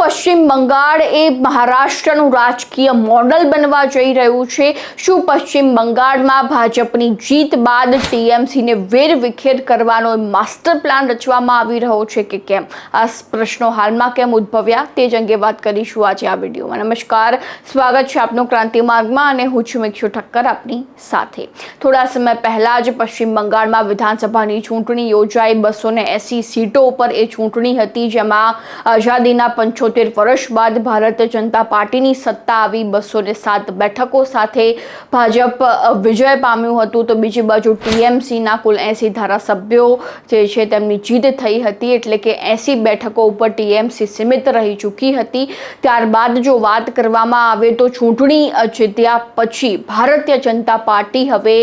પશ્ચિમ બંગાળ એ મહારાષ્ટ્રનું રાજકીય મોડલ બનવા જઈ રહ્યું છે? શું પશ્ચિમ બંગાળમાં ભાજપની જીત બાદ ટીએમસીને વેરવિખેર કરવાનો માસ્ટર પ્લાન રચવામાં આવી રહ્યો છે કે કેમ? આ પ્રશ્નો હાલમાં કેમ ઉદ્ભવ્યા તે જ અંગે વાત કરીશું આજે આ વિડીયોમાં. નમસ્કાર, સ્વાગત છે આપનું ક્રાંતિ માર્ગમાં અને હું છું મિક્ષુ ઠક્કર આપની સાથે. થોડા સમય પહેલા જ પશ્ચિમ બંગાળમાં વિધાનસભાની ચૂંટણી યોજાઈ. 280 સીટો ઉપર એ ચૂંટણી હતી, જેમાં આઝાદીના 75 વર્ષ બાદ ભારતીય જનતા પાર્ટીની સત્તા આવી. 207 બેઠકો સાથે ભાજપ વિજય પામ્યું હતું. તો બીજી બાજુ ટીએમસીના કુલ 80 ધારાસભ્યો જે છે તેમની જીત થઈ હતી, એટલે કે 80 બેઠકો ઉપર ટીએમસી સીમિત રહી ચૂકી હતી. ત્યારબાદ જો વાત કરવામાં આવે તો ચૂંટણી જીત્યા પછી ભારતીય જનતા પાર્ટી હવે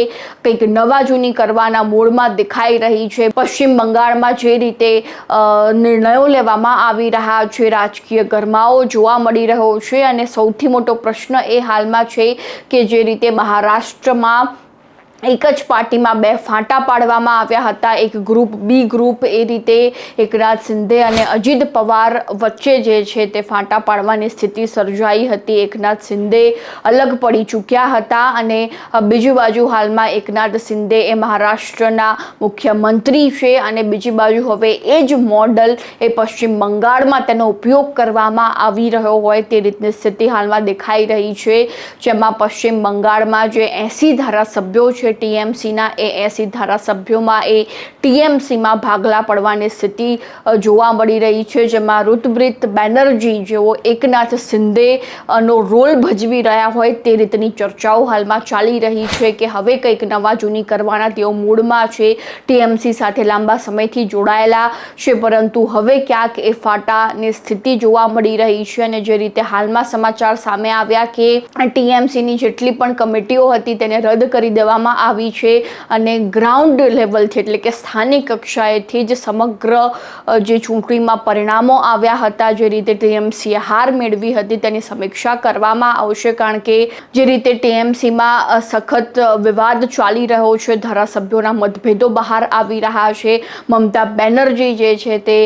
કંઈક નવા જૂની કરવાના મૂડમાં દેખાઈ રહી છે. પશ્ચિમ બંગાળમાં જે રીતે નિર્ણયો લેવામાં આવી રહ્યા છે, રાજકીય ગરમાવો જોવા મળી રહ્યો છે અને સૌથી મોટો પ્રશ્ન એ હાલમાં છે કે જે રીતે મહારાષ્ટ્રમાં એક જ પાર્ટીમાં બે ફાંટા પાડવામાં આવ્યા હતા, એક ગ્રુપ બી ગ્રુપ, એ રીતે એકનાથ શિંદે અને અજીત પવાર વચ્ચે જે છે તે ફાંટા પાડવાની સ્થિતિ સર્જાઈ હતી. એકનાથ શિંદે અલગ પડી ચૂક્યા હતા અને બીજી બાજુ હાલમાં એકનાથ શિંદે એ મહારાષ્ટ્રના મુખ્યમંત્રી છે અને બીજી બાજુ હવે એ જ મોડલ એ પશ્ચિમ બંગાળમાં તેનો ઉપયોગ કરવામાં આવી રહ્યો હોય તે રીતની સ્થિતિ હાલમાં દેખાઈ રહી છે, જેમાં પશ્ચિમ બંગાળમાં જે 80 ધારાસભ્યો છે ટીએમસીના, એ 80 ધારાસભ્યોમાં એ ટીએમસીમાં ભાગલા પડવાની સ્થિતિ જોવા મળી રહી છે, જેમાં ઋતુબ્રત બેનર્જી જેઓ એકનાથ શિંદે નો રોલ ભજવી રહ્યા હોય તે રીતની ચર્ચાઓ હાલમાં ચાલી રહી છે કે હવે કંઈક નવા જૂની કરવાના તેઓ મૂડમાં છે. ટીએમસી સાથે લાંબા સમયથી જોડાયેલા છે, પરંતુ હવે ક્યાંક એ ફાટાની સ્થિતિ જોવા મળી રહી છે અને જે રીતે હાલમાં સમાચાર સામે આવ્યા કે ટીએમસીની જેટલી પણ કમિટીઓ હતી તેને રદ કરી દેવામાં આવી છે અને ગ્રાઉન્ડ લેવલથી એટલે કે સ્થાનિક કક્ષાએથી જ સમગ્ર જે ચૂંટણીમાં પરિણામો આવ્યા હતા, જે રીતે ટીએમસીએ હાર મેળવી હતી તેની સમીક્ષા કરવામાં આવશે. કારણ કે જે રીતે ટીએમસીમાં સખત વિવાદ ચાલી રહ્યો છે, ધારાસભ્યોના મતભેદો બહાર આવી રહ્યા છે. મમતા બેનર્જી જે છે તે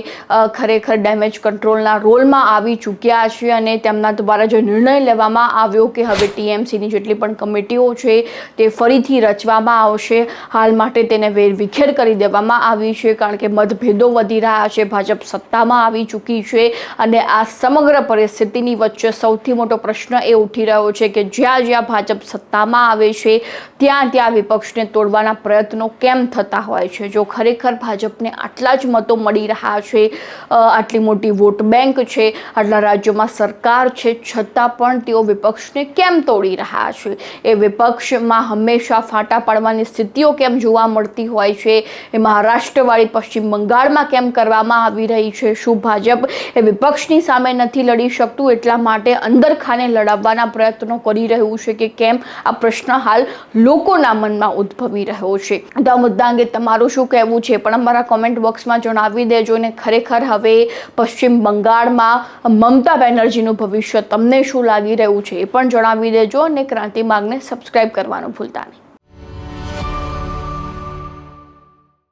ખરેખર ડેમેજ કંટ્રોલના રોલમાં આવી ચૂક્યા છે અને તેમના દ્વારા જે નિર્ણય લેવામાં આવ્યો કે હવે ટીએમસીની જેટલી પણ કમિટીઓ છે તે ફરીથી રચવામાં આવશે. હાલ માટે તેને વેરવિખેર કરી દેવામાં આવી છે, કારણ કે મતભેદો વધી રહ્યા છે, ભાજપ સત્તામાં આવી ચૂકી છે અને આ સમગ્ર પરિસ્થિતિની વચ્ચે સૌથી મોટો પ્રશ્ન એ ઉઠી રહ્યો છે કે જ્યાં જ્યાં ભાજપ સત્તામાં આવે છે ત્યાં ત્યાં વિપક્ષને તોડવાના પ્રયત્નો કેમ થતા હોય છે? જો ખરેખર ભાજપને આટલા જ મતો મળી રહ્યા છે, આટલી મોટી વોટ બેંક છે, આટલા રાજ્યોમાં સરકાર છે, છતાં પણ તેઓ વિપક્ષને કેમ તોડી રહ્યા છે? એ વિપક્ષમાં હંમેશા ફાટા પાડવાની સ્થિતિઓ કેમ જોવા મળતી હોય છે? એ મહારાષ્ટ્રવાળી પશ્ચિમ બંગાળમાં કેમ કરવામાં આવી રહી છે? શું ભાજપ એ વિપક્ષની સામે નથી લડી શકતું એટલા માટે અંદરખાને લડાવવાના પ્રયત્નો કરી રહ્યું છે કે કેમ? આ પ્રશ્ન હાલ લોકોના મનમાં ઉદ્ભવી રહ્યો છે. તો આ મુદ્દા અંગે તમારું શું કહેવું છે પણ અમારા કોમેન્ટ બોક્સમાં જણાવી દેજો. ને ખરેખર હવે પશ્ચિમ બંગાળમાં મમતા બેનર્જીનું ભવિષ્ય તમને શું લાગી રહ્યું છે એ પણ જણાવી દેજો અને ક્રાંતિ માર્ગને સબસ્ક્રાઇબ કરવાનું ભૂલતા નહીં.